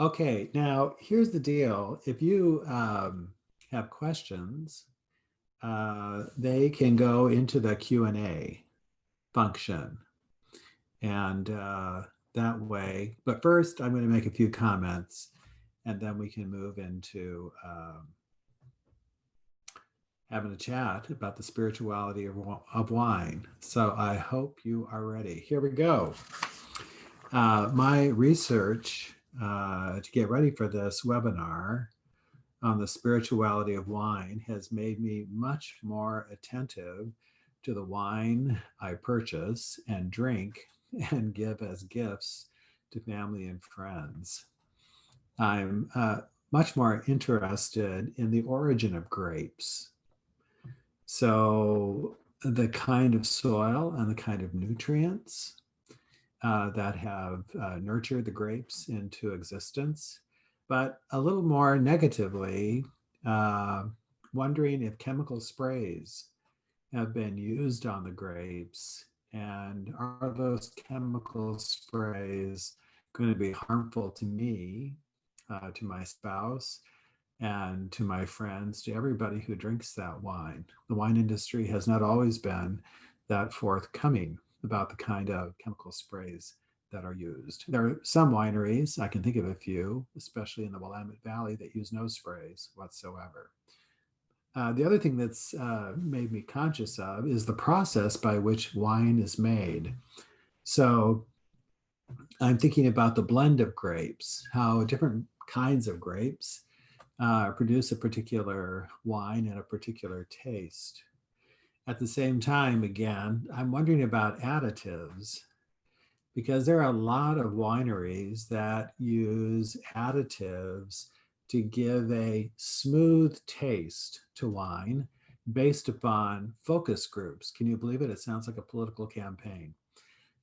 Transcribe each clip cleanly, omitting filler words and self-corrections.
Okay, now here's the deal. If you have questions, they can go into the Q&A function. And that way, but first I'm going to make a few comments and then we can move into having a chat about the spirituality of wine. So I hope you are ready. Here we go. My research to get ready for this webinar on the spirituality of wine has made me much more attentive to the wine I purchase and drink and give as gifts to family and friends. I'm much more interested in the origin of grapes. So the kind of soil and the kind of nutrients that have nurtured the grapes into existence, but a little more negatively, wondering if chemical sprays have been used on the grapes, and are those chemical sprays going to be harmful to me, to my spouse, and to my friends, to everybody who drinks that wine. The wine industry has not always been that forthcoming about the kind of chemical sprays that are used. There are some wineries, I can think of a few, especially in the Willamette Valley, that use no sprays whatsoever. The other thing that's made me conscious of is the process by which wine is made. So I'm thinking about the blend of grapes, how different kinds of grapes produce a particular wine and a particular taste. At the same time, again, I'm wondering about additives, because there are a lot of wineries that use additives to give a smooth taste to wine based upon focus groups. Can you believe it? It sounds like a political campaign.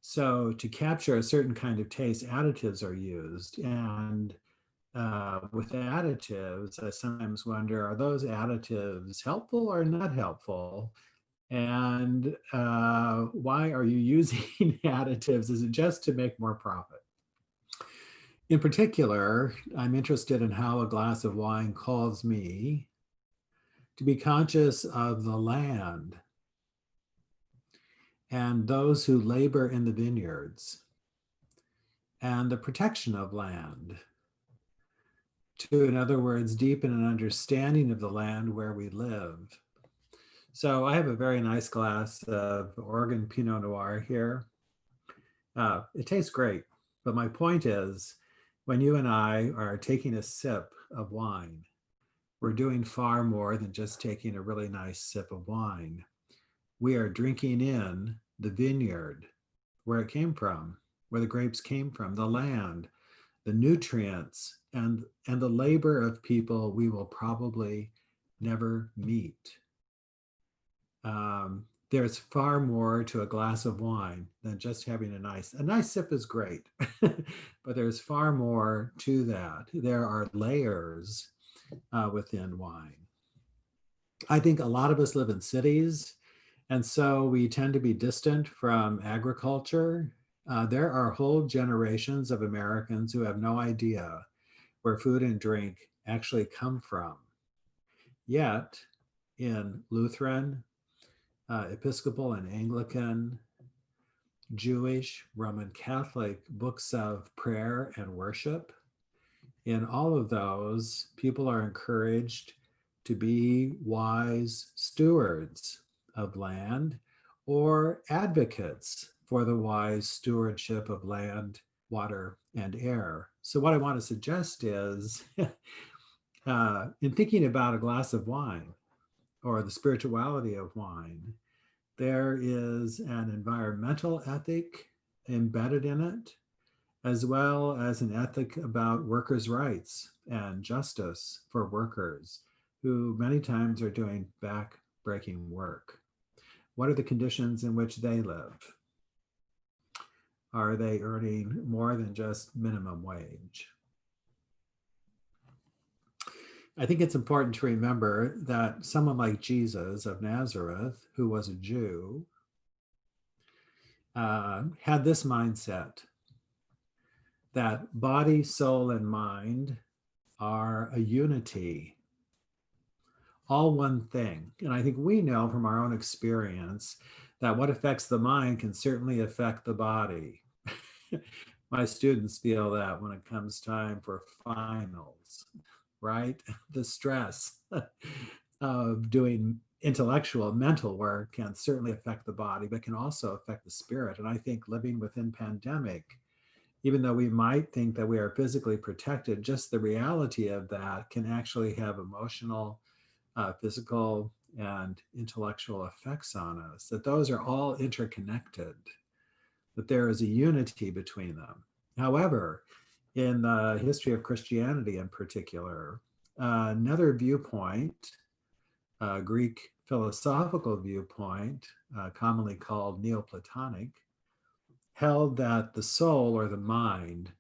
So to capture a certain kind of taste, additives are used. And with additives, I sometimes wonder, are those additives helpful or not helpful? And why are you using additives? Is it just to make more profit? In particular, I'm interested in how a glass of wine calls me to be conscious of the land and those who labor in the vineyards and the protection of land. To, in other words, deepen an understanding of the land where we live. So I have a very nice glass of Oregon Pinot Noir here. It tastes great, but my point is, when you and I are taking a sip of wine, we're doing far more than just taking a really nice sip of wine. We are drinking in the vineyard, where it came from, where the grapes came from, the land, the nutrients, and the labor of people we will probably never meet. There's far more to a glass of wine than just having a nice sip is great, but there's far more to that. There are layers within wine. I think a lot of us live in cities, and so we tend to be distant from agriculture. There are whole generations of Americans who have no idea where food and drink actually come from. Yet, in Lutheran, Episcopal and Anglican, Jewish, Roman Catholic books of prayer and worship, in all of those, people are encouraged to be wise stewards of land or advocates for the wise stewardship of land, water, and air. So what I want to suggest is, in thinking about a glass of wine or the spirituality of wine, there is an environmental ethic embedded in it, as well as an ethic about workers' rights and justice for workers who many times are doing back-breaking work. What are the conditions in which they live? Are they earning more than just minimum wage? I think it's important to remember that someone like Jesus of Nazareth, who was a Jew, had this mindset. that body, soul, and mind are a unity, all one thing. And I think we know from our own experience that what affects the mind can certainly affect the body. My students feel that when it comes time for finals, right? The stress of doing intellectual, mental work can certainly affect the body, but can also affect the spirit. And I think living within pandemic, even though we might think that we are physically protected, just the reality of that can actually have emotional, physical, and intellectual effects on us, that those are all interconnected, that there is a unity between them. However, in the history of Christianity in particular, another viewpoint, Greek philosophical viewpoint, commonly called Neoplatonic, held that the soul or the mind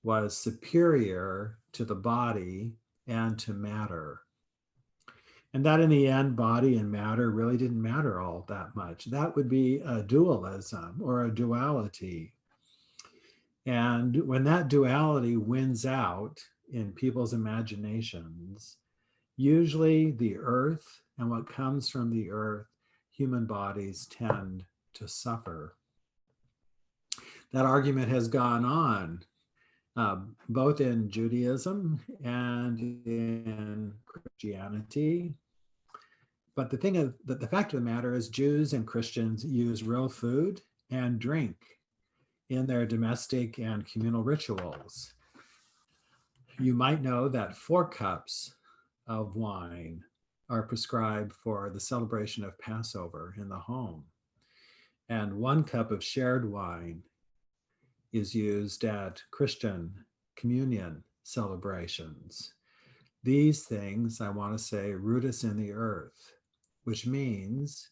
was superior to the body and to matter. And that in the end, body and matter really didn't matter all that much. That would be a dualism or a duality. And when that duality wins out in people's imaginations, usually the earth and what comes from the earth, human bodies tend to suffer. That argument has gone on both in Judaism and in Christianity. But the fact of the matter is, Jews and Christians use real food and drink in their domestic and communal rituals. You might know that 4 cups of wine are prescribed for the celebration of Passover in the home. And 1 cup of shared wine is used at Christian communion celebrations. These things, I want to say, root us in the earth, which means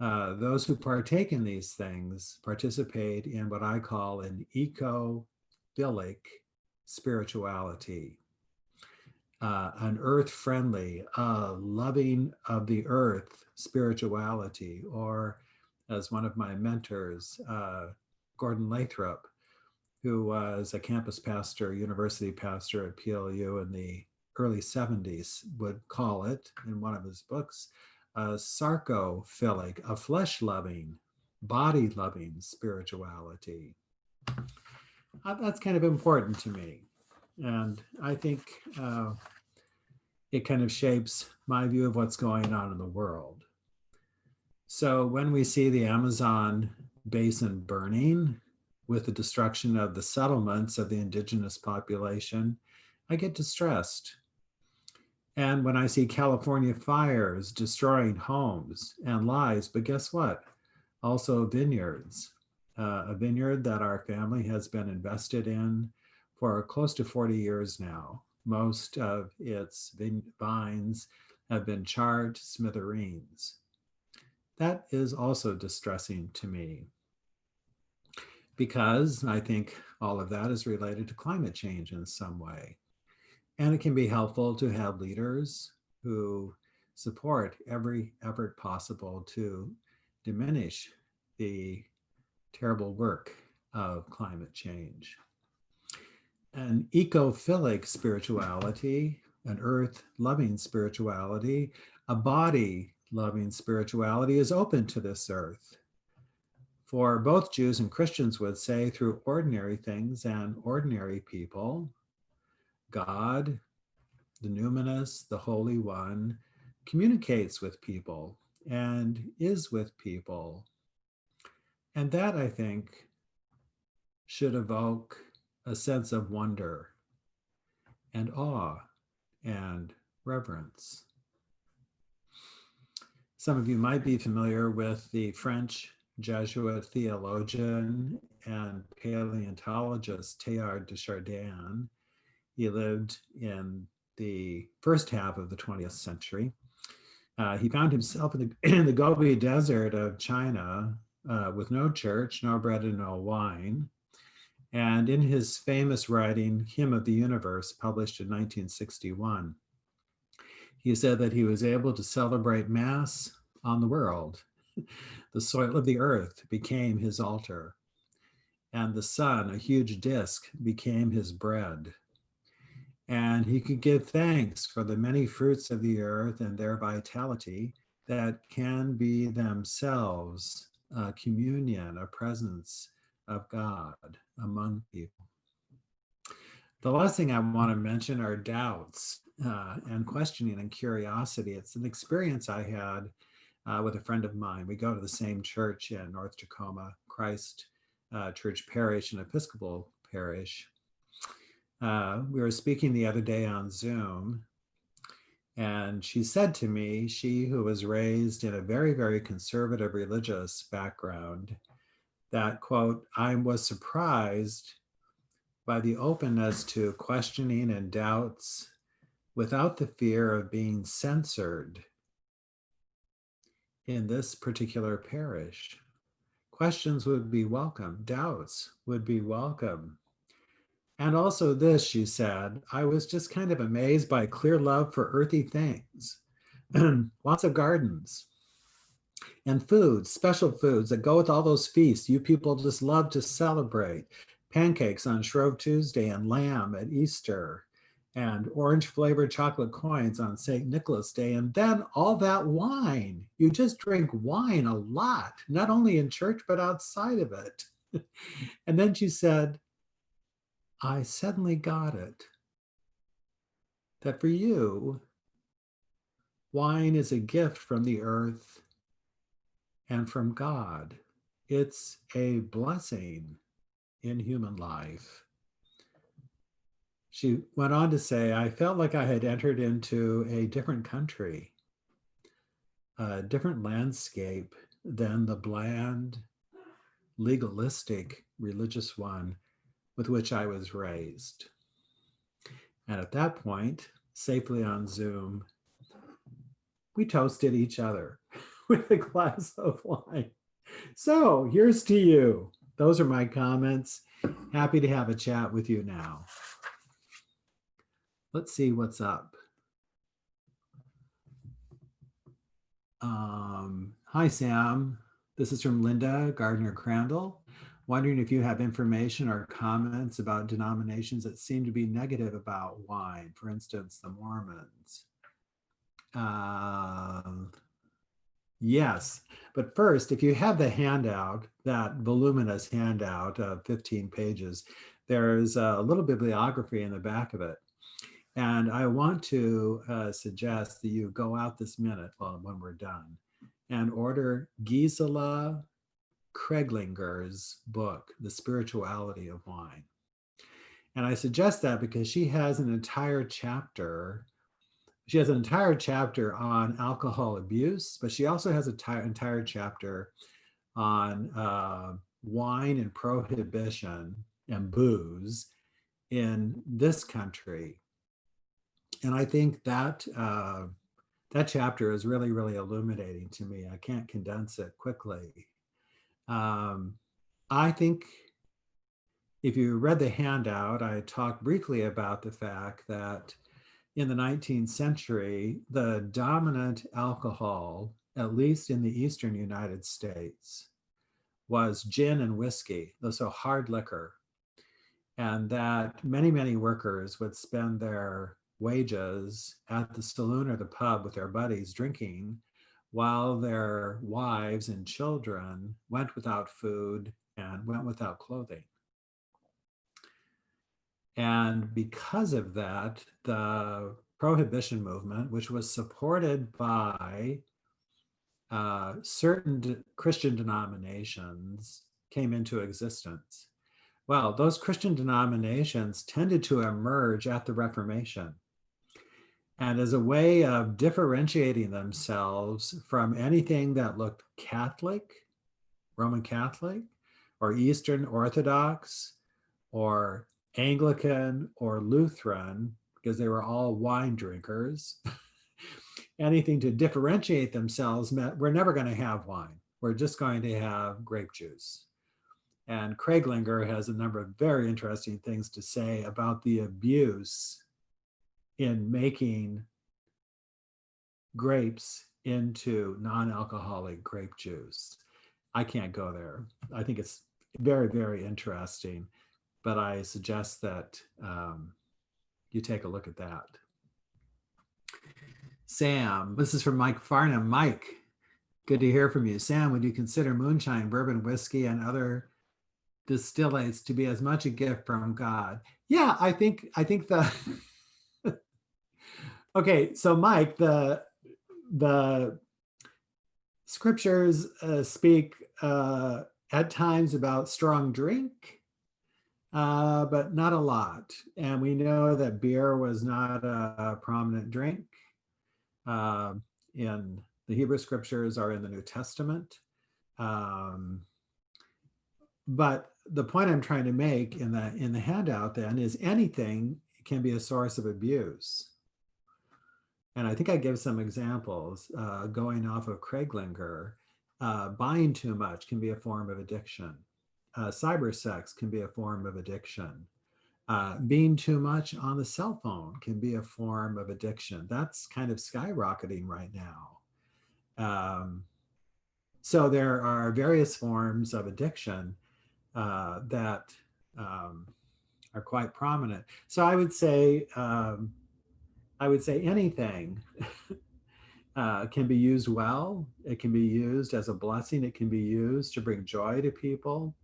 those who partake in these things participate in what I call an ecobilic spirituality, an earth-friendly, loving of the earth spirituality, or as one of my mentors, Gordon Lathrop, who was a campus pastor, university pastor at PLU in the early 70s, would call it in one of his books, a sarcophilic, a flesh-loving, body-loving spirituality. That's kind of important to me. And I think it kind of shapes my view of what's going on in the world. So when we see the Amazon basin burning with the destruction of the settlements of the indigenous population, I get distressed. And when I see California fires destroying homes and lives, but guess what? Also vineyards, a vineyard that our family has been invested in for close to 40 years now. Most of its vines have been charred to smithereens. That is also distressing to me, because I think all of that is related to climate change in some way. And it can be helpful to have leaders who support every effort possible to diminish the terrible work of climate change. An ecophilic spirituality, an earth-loving spirituality, a body-loving spirituality is open to this earth. For both Jews and Christians would say, through ordinary things and ordinary people, God, the numinous, the Holy One, communicates with people and is with people. And that, I think, should evoke a sense of wonder and awe and reverence. Some of you might be familiar with the French Jesuit theologian and paleontologist Teilhard de Chardin. He lived in the first half of the 20th century. He found himself in the Gobi Desert of China with no church, no bread, and no wine. And in his famous writing, Hymn of the Universe, published in 1961, he said that he was able to celebrate Mass on the world. The soil of the earth became his altar. and the sun, a huge disk, became his bread. And he could give thanks for the many fruits of the earth and their vitality that can be themselves a communion, a presence of God among people. The last thing I want to mention are doubts and questioning and curiosity. It's an experience I had with a friend of mine. We go to the same church in North Tacoma, Christ Church Parish, an Episcopal parish. We were speaking the other day on Zoom, and she said to me, she who was raised in a very, very conservative religious background, that, quote, I was surprised by the openness to questioning and doubts without the fear of being censored in this particular parish. Questions would be welcome, doubts would be welcome. And also this, she said, I was just kind of amazed by clear love for earthy things. Lots of gardens and foods, special foods that go with all those feasts you people just love to celebrate. Pancakes on Shrove Tuesday and lamb at Easter and orange flavored chocolate coins on St. Nicholas Day. And then all that wine. You just drink wine a lot, not only in church, but outside of it. And then she said, I suddenly got it, that for you, wine is a gift from the earth and from God. It's a blessing in human life. She went on to say, I felt like I had entered into a different country, a different landscape than the bland, legalistic religious one with which I was raised. And at that point, safely on Zoom, we toasted each other with a glass of wine. So here's to you. Those are my comments. Happy to have a chat with you now. Let's see what's up. Hi, Sam. This is from Linda Gardner Crandall. Wondering if you have information or comments about denominations that seem to be negative about wine, for instance, the Mormons. Yes, but first, if you have the handout, that voluminous handout of 15 pages, there's a little bibliography in the back of it. And I want to suggest that you go out this minute, well, when we're done, and order Gisela Kreglinger book, The Spirituality of Wine. And I suggest that because she has an entire chapter. She has an entire chapter on alcohol abuse, but she also has an entire chapter on wine and prohibition and booze in this country. And I think that that chapter is really, really illuminating to me. I can't condense it quickly. I think if you read the handout, I talked briefly about the fact that in the 19th century, the dominant alcohol, at least in the eastern United States, was gin and whiskey, so hard liquor. And that many, many workers would spend their wages at the saloon or the pub with their buddies drinking while their wives and children went without food and went without clothing. And because of that, the prohibition movement, which was supported by certain Christian denominations, came into existence. Well, those Christian denominations tended to emerge at the Reformation. And as a way of differentiating themselves from anything that looked Catholic, Roman Catholic, or Eastern Orthodox, or Anglican, or Lutheran, because they were all wine drinkers, anything to differentiate themselves meant we're never going to have wine. We're just going to have grape juice. And Kreglinger has a number of very interesting things to say about the abuse in making grapes into non-alcoholic grape juice. I can't go there. I think it's Very, very interesting. But I suggest that you take a look at that. Sam, this is from Mike Farnham. Mike, good to hear from you. Sam, would you consider moonshine, bourbon, whiskey, and other distillates to be as much a gift from God? Yeah, I think the okay, so Mike, the scriptures speak at times about strong drink, but not a lot. And we know that beer was not a prominent drink uh, in the Hebrew scriptures or in the New Testament. Um, but the point I'm trying to make in the handout then is anything can be a source of abuse. And I think I give some examples going off of Craiglinger. Buying too much can be a form of addiction. Cyber sex can be a form of addiction. Being too much on the cell phone can be a form of addiction. That's kind of skyrocketing right now. So there are various forms of addiction that are quite prominent. So I would say anything can be used well. It can be used as a blessing. It can be used to bring joy to people,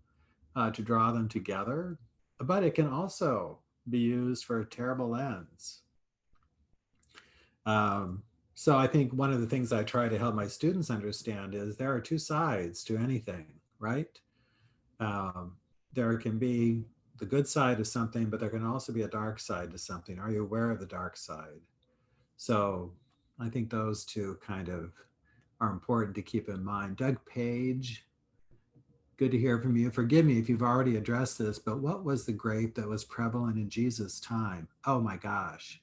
to draw them together. But it can also be used for terrible ends. So I think one of the things I try to help my students understand is there are two sides to anything, right? There can be the good side of something, but there can also be a dark side to something. Are you aware of the dark side? So I think those two kind of are important to keep in mind. Doug Page, good to hear from you. Forgive me if you've already addressed this, but what was the grape that was prevalent in Jesus' time? Oh my gosh.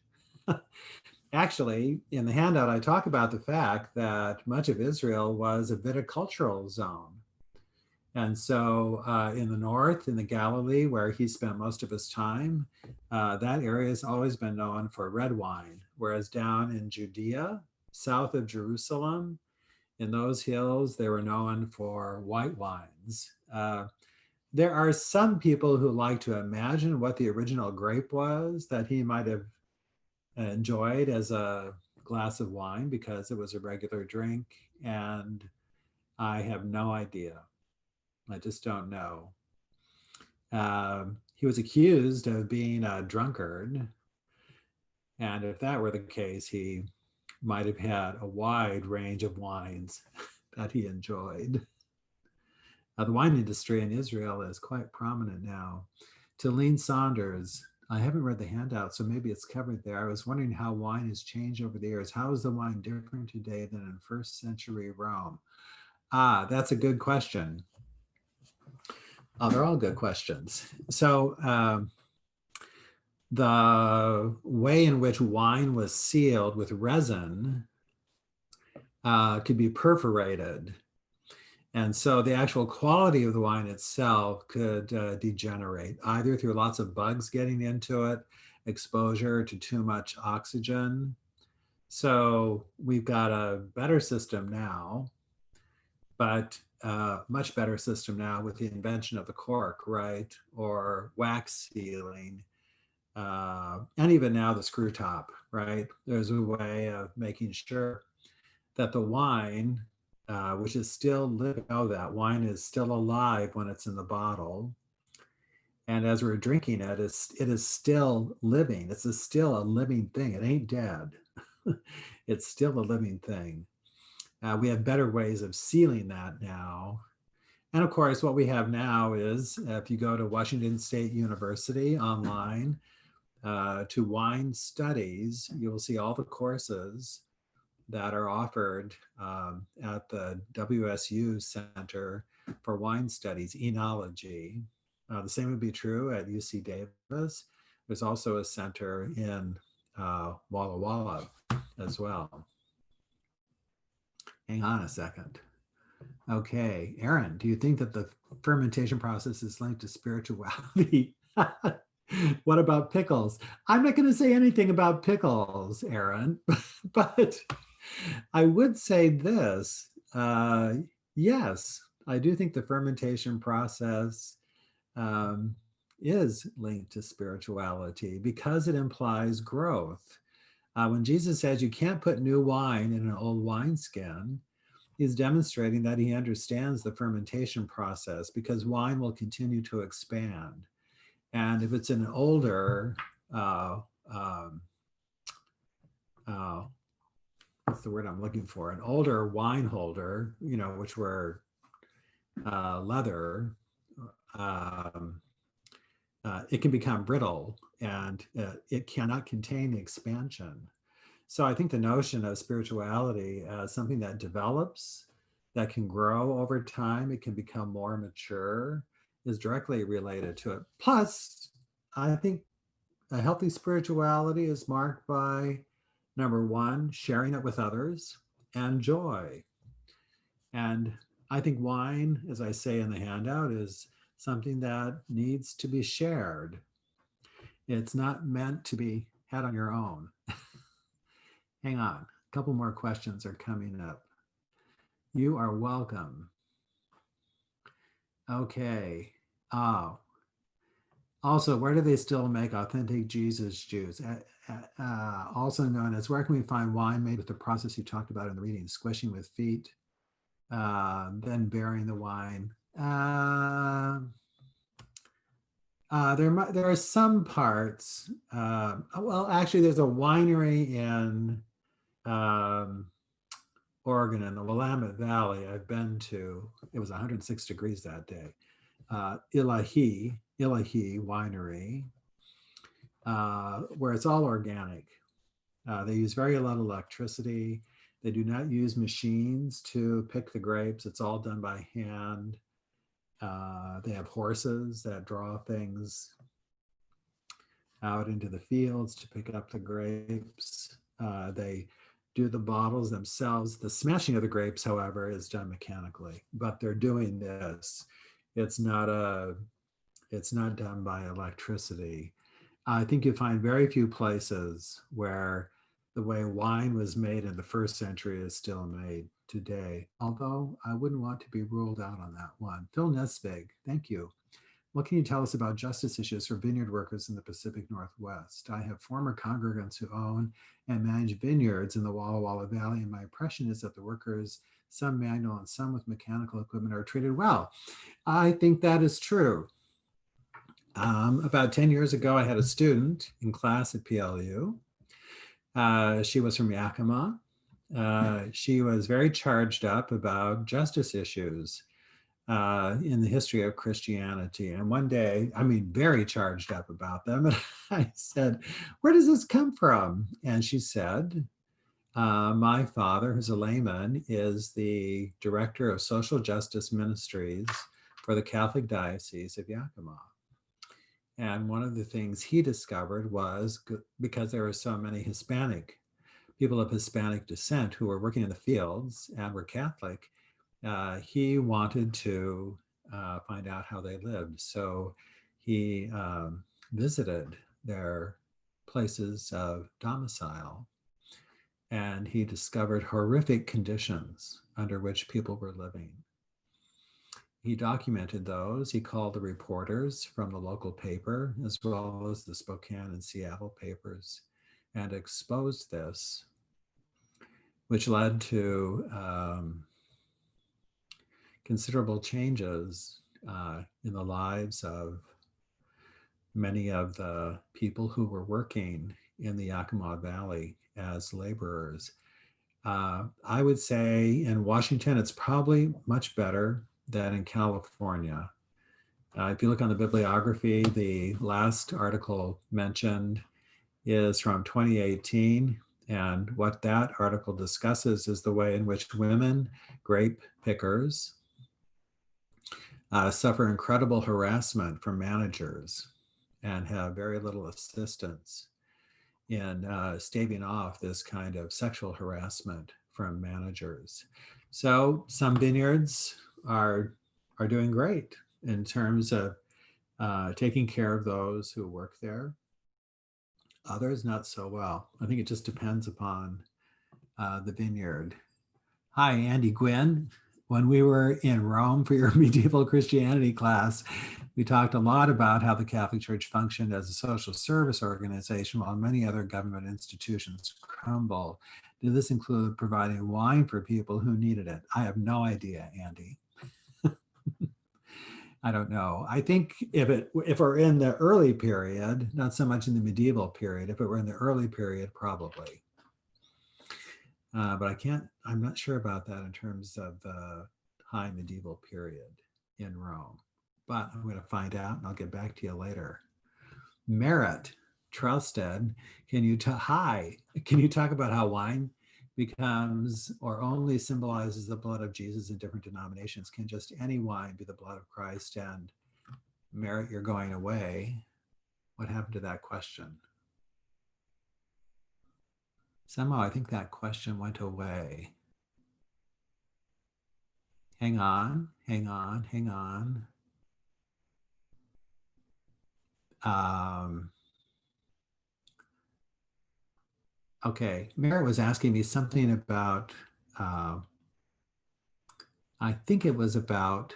Actually, in the handout, I talk about the fact that much of Israel was a viticultural zone. And so in the north, in the Galilee, where he spent most of his time, that area has always been known for red wine. Whereas down in Judea, south of Jerusalem, in those hills, they were known for white wines. There are some people who like to imagine what the original grape was that he might have enjoyed as a glass of wine because it was a regular drink. And I have no idea. I just don't know. He was accused of being a drunkard. And if that were the case, he might have had a wide range of wines that he enjoyed. The wine industry in Israel is quite prominent now. Talene Saunders, I haven't read the handout, so maybe it's covered there. I was wondering how wine has changed over the years. How is the wine different today than in first century Rome? That's a good question. They're all good questions. So the way in which wine was sealed with resin could be perforated. And so the actual quality of the wine itself could degenerate, either through lots of bugs getting into it, exposure to too much oxygen. So we've got a better system now, but much better system now with the invention of the cork, right? Or wax sealing. And even now the screw top, right? There's a way of making sure that the wine, which is still living, that wine is still alive when it's in the bottle. And as we're drinking it, it is still living. It's still a living thing. It ain't dead. It's still a living thing. We have better ways of sealing that now. And of course, what we have now is if you go to Washington State University online to wine studies, you'll see all the courses that are offered at the WSU Center for Wine Studies, Enology. The same would be true at UC Davis. There's also a center in Walla Walla as well. Hang on a second. Okay, Aaron, do you think that the fermentation process is linked to spirituality? What about pickles? I'm not going to say anything about pickles, Aaron, but I would say this. Yes, I do think the fermentation process um, is linked to spirituality because it implies growth. When Jesus says you can't put new wine in an old wineskin, he's demonstrating that he understands the fermentation process because wine will continue to expand. And if it's an older, uh, um, uh, what's the word I'm looking for? An older wine holder, which were leather, um, it can become brittle and it cannot contain the expansion. So I think the notion of spirituality as something that develops, that can grow over time, it can become more mature, is directly related to it. Plus, I think a healthy spirituality is marked by, number one, sharing it with others and joy. And I think wine, as I say in the handout, is something that needs to be shared. It's not meant to be had on your own. Hang on, a couple more questions are coming up. You are welcome. Okay. Oh, also, where do they still make authentic Jesus juice? Also known as, where can we find wine made with the process you talked about in the reading, squishing with feet, then bearing the wine? There are some parts. Well, actually, there's a winery in Oregon in the Willamette Valley I've been to. It was 106 degrees that day. Ilahi Winery, where it's all organic. They use very little electricity. They do not use machines to pick the grapes. It's all done by hand. They have horses that draw things out into the fields to pick up the grapes. They do the bottles themselves. The smashing of the grapes, however, is done mechanically, but they're doing this. It's not done by electricity. I think you find very few places where the way wine was made in the first century is still made today, although I wouldn't want to be ruled out on that one. Phil Nesvig, thank you. What can you tell us about justice issues for vineyard workers in the Pacific Northwest? I have former congregants who own and manage vineyards in the Walla Walla Valley, and my impression is that the workers, some manual and some with mechanical equipment, are treated well. I think that is true. About 10 years ago, I had a student in class at PLU. She was from Yakima. She was very charged up about justice issues in the history of Christianity. And one day, very charged up about them. And I said, where does this come from? And she said, my father, who's a layman, is the director of social justice ministries for the Catholic Diocese of Yakima. And one of the things he discovered was, because there were so many Hispanic people of Hispanic descent who were working in the fields and were Catholic, he wanted to find out how they lived. So he visited their places of domicile, and he discovered horrific conditions under which people were living. He documented those. He called the reporters from the local paper, as well as the Spokane and Seattle papers, and exposed this, which led to considerable changes in the lives of many of the people who were working in the Yakima Valley as laborers. I would say in Washington, it's probably much better than in California. If you look on the bibliography, the last article mentioned is from 2018. And what that article discusses is the way in which women grape pickers suffer incredible harassment from managers and have very little assistance in staving off this kind of sexual harassment from managers. So some vineyards are doing great in terms of taking care of those who work there. Others not so well. I think it just depends upon the vineyard. Hi, Andy Gwynn. When we were in Rome for your medieval Christianity class, We talked a lot about how the Catholic Church functioned as a social service organization while many other government institutions crumbled. Did this include providing wine for people who needed it? I have no idea, Andy. I don't know. I think if we're in the early period, not so much in the medieval period, if it were in the early period, probably. But I'm not sure about that in terms of the high medieval period in Rome. But I'm going to find out and I'll get back to you later. Merritt Trusted, can you talk about how wine becomes or only symbolizes the blood of Jesus in different denominations? Can just any wine be the blood of Christ? And Merritt, you're going away. What happened to that question? Somehow I think that question went away. Hang on. Okay, Merritt was asking me something about, I think it was about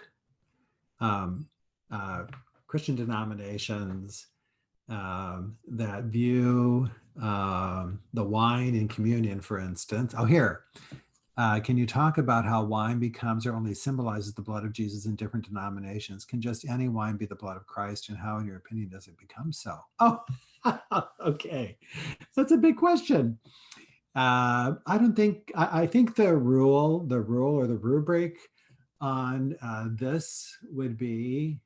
Christian denominations that view the wine in communion, for instance. Oh, here. Can you talk about how wine becomes or only symbolizes the blood of Jesus in different denominations? Can just any wine be the blood of Christ? And how, in your opinion, does it become so? Oh, okay. That's a big question. I think the rule or the rubric on this would be,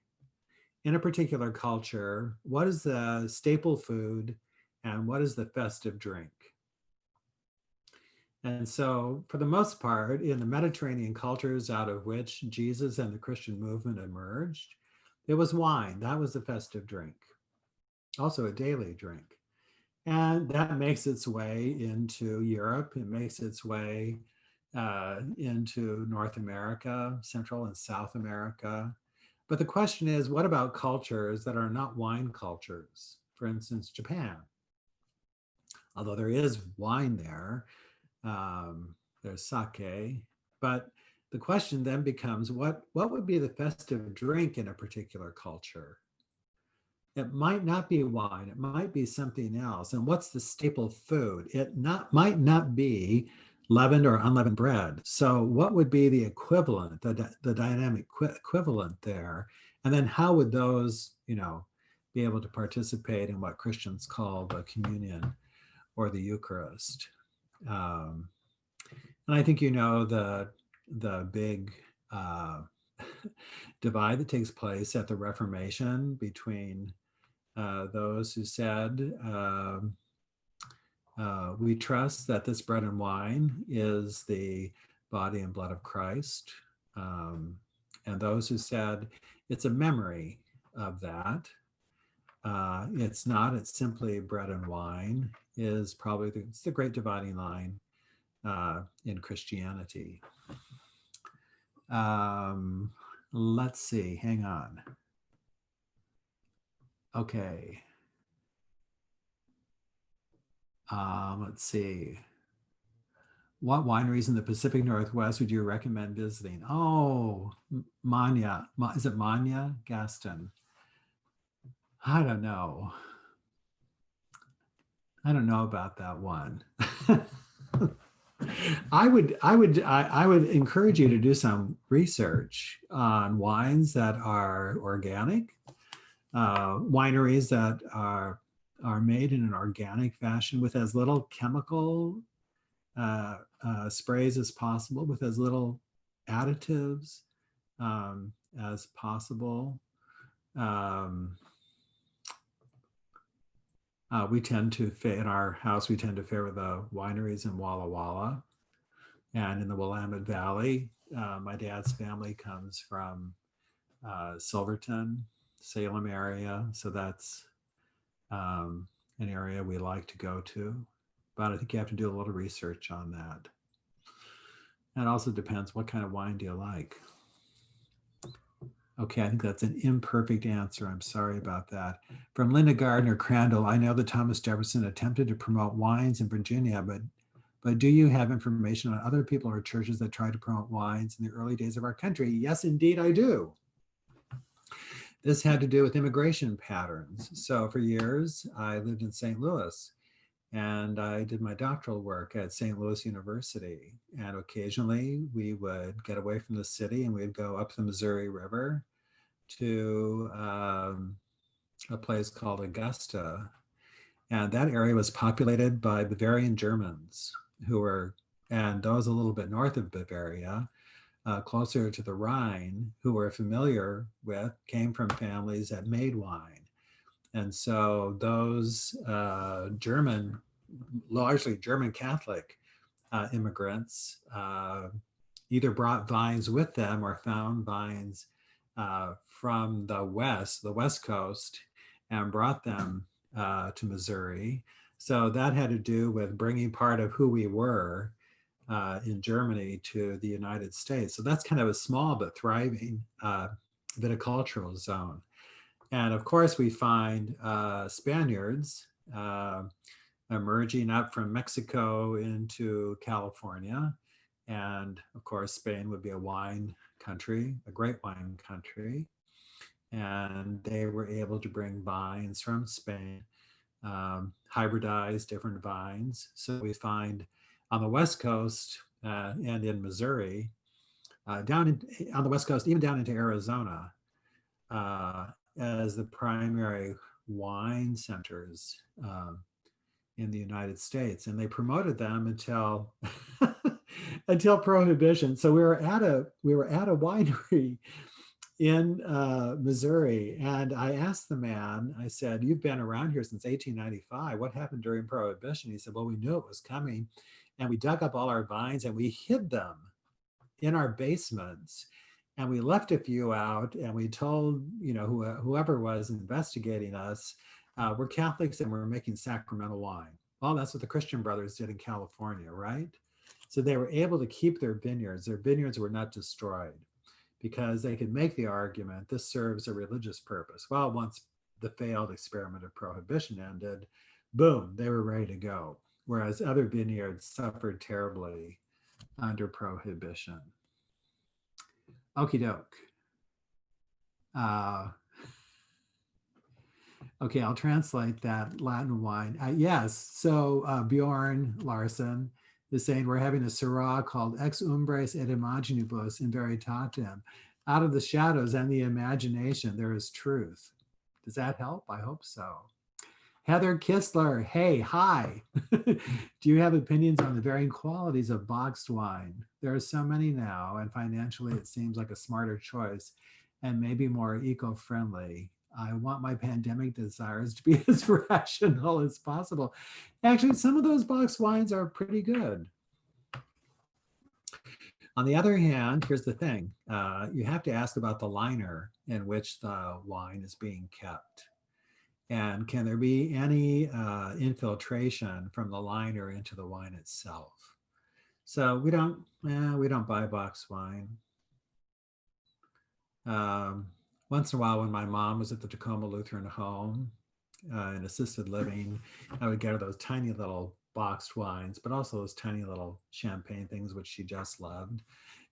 in a particular culture, what is the staple food and what is the festive drink? And so, for the most part, in the Mediterranean cultures out of which Jesus and the Christian movement emerged, it was wine. That was the festive drink, also a daily drink. And that makes its way into Europe. It makes its way into North America, Central and South America. But the question is, what about cultures that are not wine cultures? For instance, Japan. Although there is wine there, there's sake, but the question then becomes, what would be the festive drink in a particular culture? It might not be wine, it might be something else. And what's the staple food? It might not be leavened or unleavened bread. So what would be the equivalent, the dynamic equivalent there? And then how would those, be able to participate in what Christians call the communion or the Eucharist? And I think the big divide that takes place at the Reformation between those who said, we trust that this bread and wine is the body and blood of Christ, and those who said it's a memory of that. It's not, it's simply bread and wine, is probably it's the great dividing line in Christianity. Let's see, hang on. Okay. Let's see. What wineries in the Pacific Northwest would you recommend visiting? Oh, Manya. Is it Manya? Gaston. I don't know. I don't know about that one. I would encourage you to do some research on wines that are organic, wineries that are made in an organic fashion with as little chemical sprays as possible, with as little additives as possible. We tend to, in our house, we tend to favor the wineries in Walla Walla and in the Willamette Valley. My dad's family comes from Silverton, Salem area. So that's an area we like to go to. But I think you have to do a little research on that. And it also depends, what kind of wine do you like? Okay, I think that's an imperfect answer. I'm sorry about that. From Linda Gardner Crandall, I know that Thomas Jefferson attempted to promote wines in Virginia, but do you have information on other people or churches that tried to promote wines in the early days of our country? Yes, indeed, I do. This had to do with immigration patterns. So for years, I lived in St. Louis, and I did my doctoral work at St. Louis University. And occasionally we would get away from the city and we'd go up the Missouri River to a place called Augusta. And that area was populated by Bavarian Germans who were, and those a little bit north of Bavaria, closer to the Rhine, who were familiar with, came from families that made wine. And so those German, largely German Catholic immigrants either brought vines with them or found vines from the West Coast, and brought them to Missouri. So that had to do with bringing part of who we were in Germany to the United States. So that's kind of a small but thriving viticultural zone. And of course, we find Spaniards emerging up from Mexico into California. And of course, Spain would be a wine country, a great wine country. And they were able to bring vines from Spain, hybridize different vines. So we find on the West Coast and in Missouri, on the West Coast, even down into Arizona, as the primary wine centers in the United States. And they promoted them until until Prohibition. So we were at a winery in Missouri, and I asked the man, I said, "You've been around here since 1895. What happened during Prohibition?" He said, "Well, we knew it was coming, and we dug up all our vines and we hid them in our basements, and we left a few out, and we told, whoever was investigating us, we're Catholics and we're making sacramental wine." Well, that's what the Christian Brothers did in California, right? So they were able to keep their vineyards. Their vineyards were not destroyed, because they could make the argument this serves a religious purpose. Well, once the failed experiment of Prohibition ended, boom, they were ready to go. Whereas other vineyards suffered terribly under Prohibition. Okie doke. Okay, I'll translate that Latin wine. Yes, so Bjorn Larson is saying we're having a Syrah called Ex Umbres et Imaginibus in Veritatem. Out of the shadows and the imagination, there is truth. Does that help? I hope so. Heather Kistler, hey, hi. Do you have opinions on the varying qualities of boxed wine? There are so many now, and financially it seems like a smarter choice and maybe more eco-friendly. I want my pandemic desires to be as rational as possible. Actually, some of those boxed wines are pretty good. On the other hand, here's the thing. You have to ask about the liner in which the wine is being kept. And can there be any infiltration from the liner into the wine itself? So we don't buy boxed wine. Once in a while, when my mom was at the Tacoma Lutheran Home in assisted living, I would get her those tiny little boxed wines, but also those tiny little champagne things, which she just loved.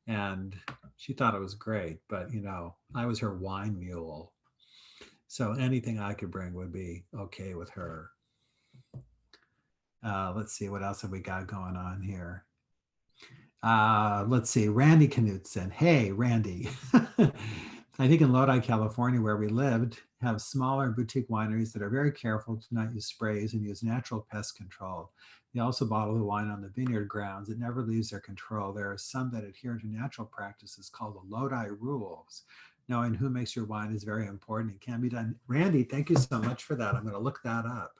And she thought it was great, but I was her wine mule. So anything I could bring would be okay with her. Let's see, what else have we got going on here? Let's see, Randy Knutson. Hey, Randy. I think in Lodi, California, where we lived, have smaller boutique wineries that are very careful to not use sprays and use natural pest control. They also bottle the wine on the vineyard grounds. It never leaves their control. There are some that adhere to natural practices called the Lodi rules. Knowing who makes your wine is very important. It can be done. Randy, thank you so much for that. I'm going to look that up.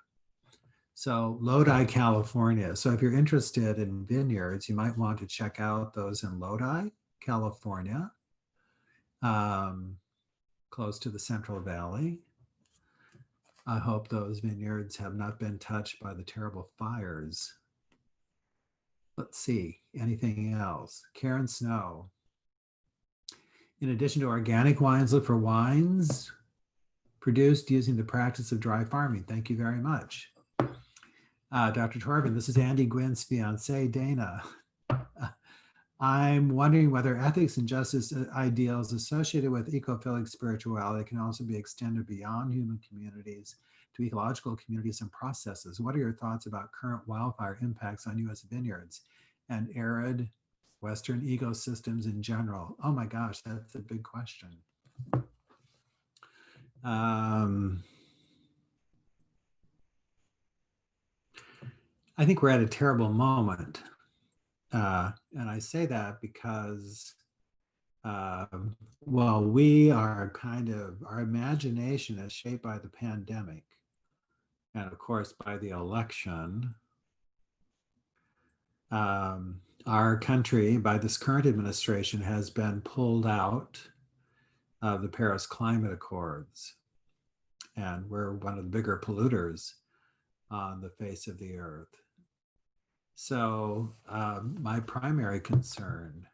So Lodi, California. So if you're interested in vineyards, you might want to check out those in Lodi, California, close to the Central Valley. I hope those vineyards have not been touched by the terrible fires. Let's see, anything else? Karen Snow. In addition to organic wines, look for wines produced using the practice of dry farming. Thank you very much. Dr. Torben, this is Andy Gwynn's fiance, Dana. I'm wondering whether ethics and justice ideals associated with ecophilic spirituality can also be extended beyond human communities to ecological communities and processes. What are your thoughts about current wildfire impacts on U.S. vineyards and arid Western ecosystems in general? Oh my gosh, that's a big question. I think we're at a terrible moment. And I say that because, well, we are our imagination is shaped by the pandemic and, of course, by the election. Our country, by this current administration, has been pulled out of the Paris Climate Accords. And we're one of the bigger polluters on the face of the earth. So my primary concern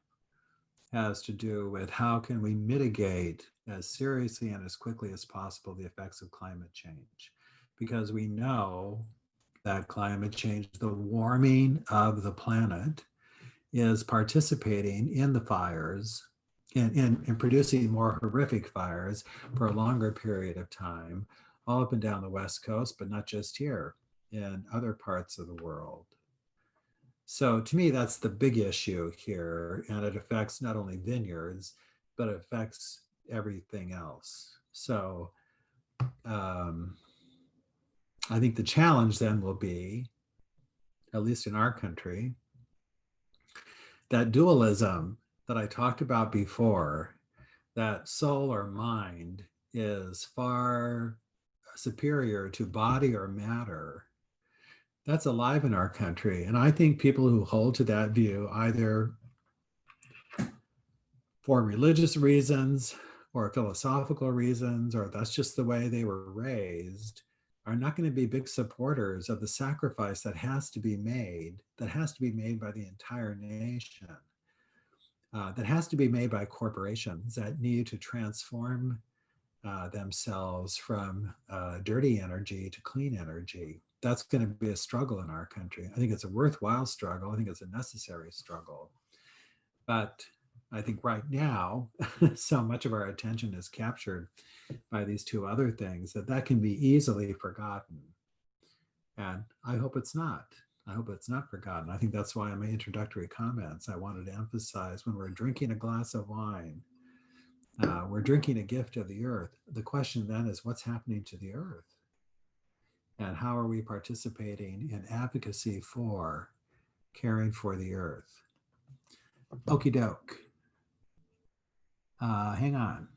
has to do with how can we mitigate as seriously and as quickly as possible the effects of climate change, because we know that climate change, the warming of the planet, is participating in the fires, in producing more horrific fires for a longer period of time, all up and down the West Coast, but not just here, in other parts of the world. So to me, that's the big issue here. And it affects not only vineyards, but it affects everything else. So I think the challenge then will be, at least in our country, that dualism that I talked about before, that soul or mind is far superior to body or matter. That's alive in our country. And I think people who hold to that view, either for religious reasons or philosophical reasons, or that's just the way they were raised, are not going to be big supporters of the sacrifice that has to be made by the entire nation, that has to be made by corporations that need to transform themselves from dirty energy to clean energy. That's going to be a struggle in our country. I think it's a worthwhile struggle. I think it's a necessary struggle. But I think right now, so much of our attention is captured by these two other things that can be easily forgotten. And I hope it's not. I hope it's not forgotten. I think that's why in my introductory comments, I wanted to emphasize when we're drinking a glass of wine, we're drinking a gift of the earth. The question then is, what's happening to the earth? And how are we participating in advocacy for caring for the earth? Okie doke. Hang on.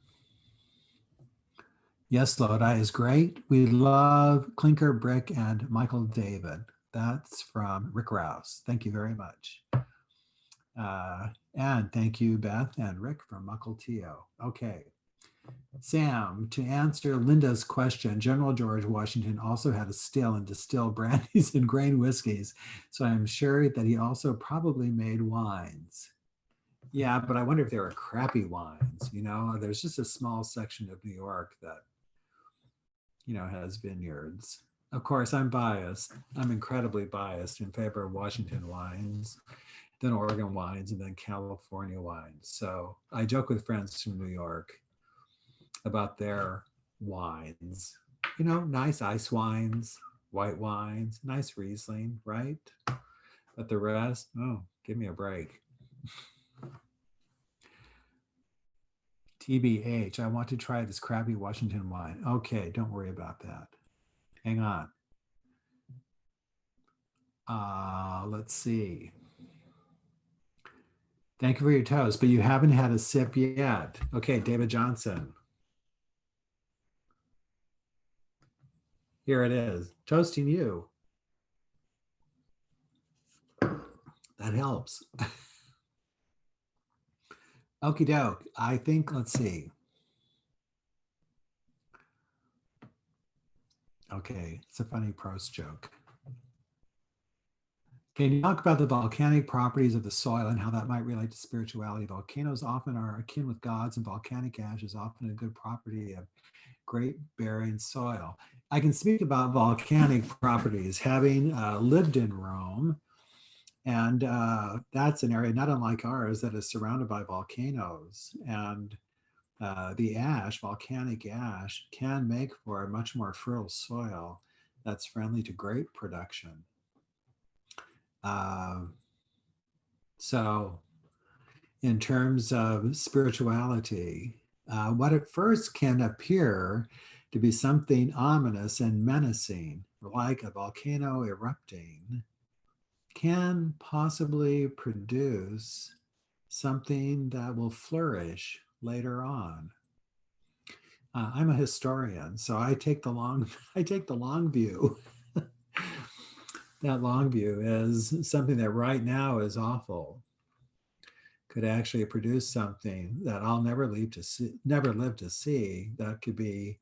Yes, Lodi is great. We love Clinker, Brick, and Michael David. That's from Rick Rouse. Thank you very much. And thank you, Beth and Rick from Mukilteo. Okay. Sam, to answer Linda's question, General George Washington also had a still and distilled brandies and grain whiskeys. So I'm sure that he also probably made wines. Yeah, but I wonder if they were crappy wines. You know, there's just a small section of New York that, you know, has vineyards. Of course, I'm biased. I'm incredibly biased in favor of Washington wines, then Oregon wines, and then California wines. So I joke with friends from New York about their wines. You know, nice ice wines, white wines, nice Riesling, right? But the rest, oh, give me a break. TBH, I want to try this crappy Washington wine. Okay, don't worry about that. Hang on. Let's see. Thank you for your toast, but you haven't had a sip yet. Okay, David Johnson. Here it is, toasting you. That helps. Okie doke. I think, let's see. Okay, it's a funny prose joke. Can you talk about the volcanic properties of the soil and how that might relate to spirituality? Volcanoes often are akin with gods, and volcanic ash is often a good property of grape-bearing soil. I can speak about volcanic properties, having lived in Rome And that's an area not unlike ours that is surrounded by volcanoes. And the ash, volcanic ash, can make for a much more fertile soil that's friendly to grape production. Uh, so, in terms of spirituality, what at first can appear to be something ominous and menacing, like a volcano erupting, can possibly produce something that will flourish later on. I'm a historian, so I take the long I take the long view. That long view is something that right now is awful could actually produce something that I'll never live to see that could be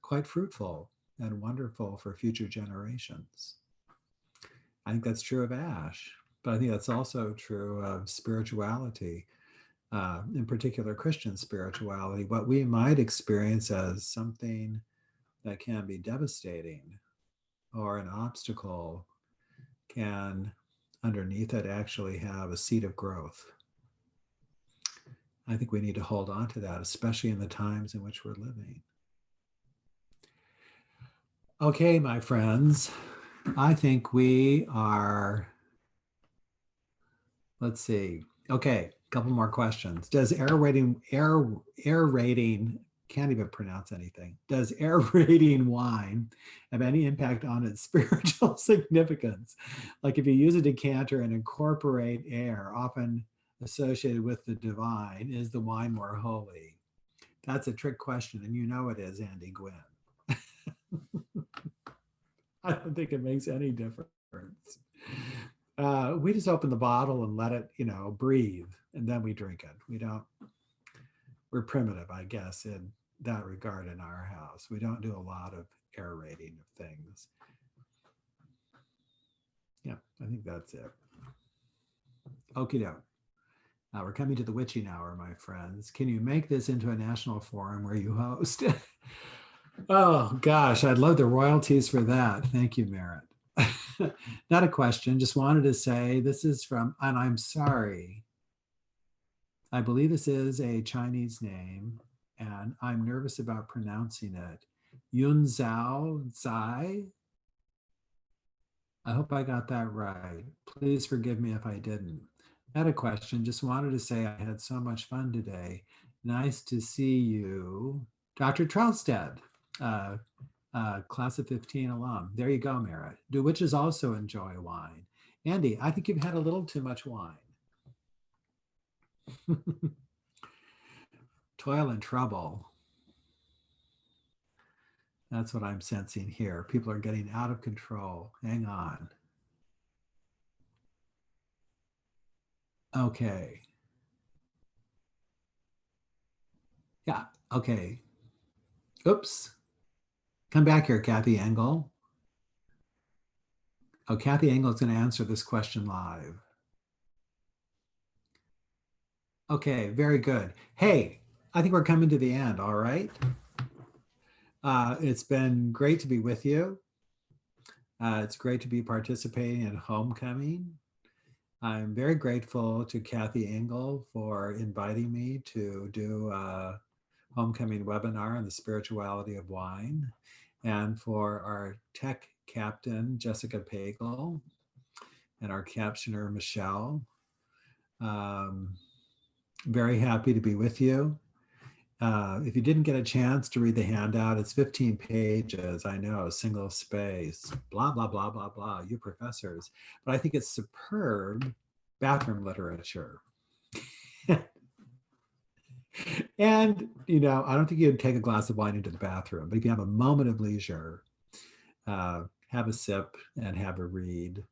quite fruitful and wonderful for future generations. I think that's true of ash, but I think that's also true of spirituality, in particular Christian spirituality. What we might experience as something that can be devastating or an obstacle can underneath it actually have a seed of growth. I think we need to hold on to that, especially in the times in which we're living. Okay, my friends, I think we are, let's see. Okay, a couple more questions. Does air rating, can't even pronounce anything. Does aerating wine have any impact on its spiritual significance? Like if you use a decanter and incorporate air, often associated with the divine, is the wine more holy? That's a trick question, and you know it is, Andy Gwynn. I don't think it makes any difference. We just open the bottle and let it, breathe, and then we drink it. We're primitive, I guess, in that regard in our house. We don't do a lot of aerating of things. Yeah, I think that's it. Okie doke. We're coming to the witching hour, my friends. Can you make this into a national forum where you host? Oh, gosh, I'd love the royalties for that. Thank you, Merritt. Not a question, just wanted to say this is from, and I'm sorry, I believe this is a Chinese name, and I'm nervous about pronouncing it. Yun Zhao Zai. I hope I got that right. Please forgive me if I didn't. I had a question, just wanted to say I had so much fun today. Nice to see you, Dr. Trelstead, class of 15 alum. There you go, Merritt. Do witches also enjoy wine? Andy, I think you've had a little too much wine. Toil and trouble. That's what I'm sensing here. People are getting out of control. Hang on. Okay. Yeah, okay. Oops. Come back here, Kathy Engel. Oh, Kathy Engel is going to answer this question live. Okay, very good. Hey, I think we're coming to the end, all right? It's been great to be with you. It's great to be participating in Homecoming. I'm very grateful to Kathy Engel for inviting me to do a Homecoming webinar on the spirituality of wine, and for our tech captain, Jessica Pagel, and our captioner, Michelle. Very happy to be with you. If you didn't get a chance to read the handout, it's 15 pages. I know, single space, blah, blah, blah, blah, blah, you professors. But I think it's superb bathroom literature. And, I don't think you'd take a glass of wine into the bathroom, but if you have a moment of leisure, have a sip and have a read.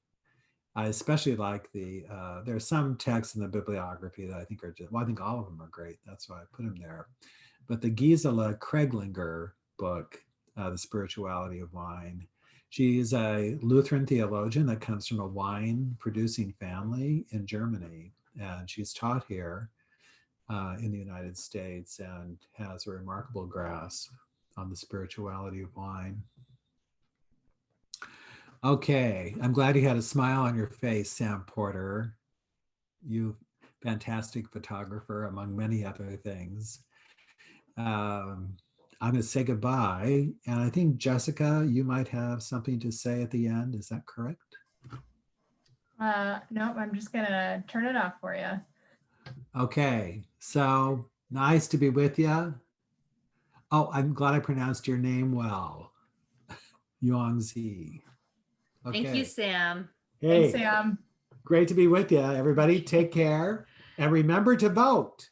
I especially like there are some texts in the bibliography that I think are I think all of them are great. That's why I put them there. But the Gisela Kreglinger book, The Spirituality of Wine, she's a Lutheran theologian that comes from a wine producing family in Germany. And she's taught here in the United States and has a remarkable grasp on the spirituality of wine. Okay, I'm glad you had a smile on your face, Sam Porter. You fantastic photographer, among many other things. Um, I'm going to say goodbye. And I think, Jessica, you might have something to say at the end. Is that correct? No, I'm just gonna turn it off for you. Okay, so nice to be with you. Oh, I'm glad I pronounced your name well. Yuanzi. Thank you, Okay. Sam. Thanks, Hey, Sam. great to be with you, everybody. Take care. And remember to vote.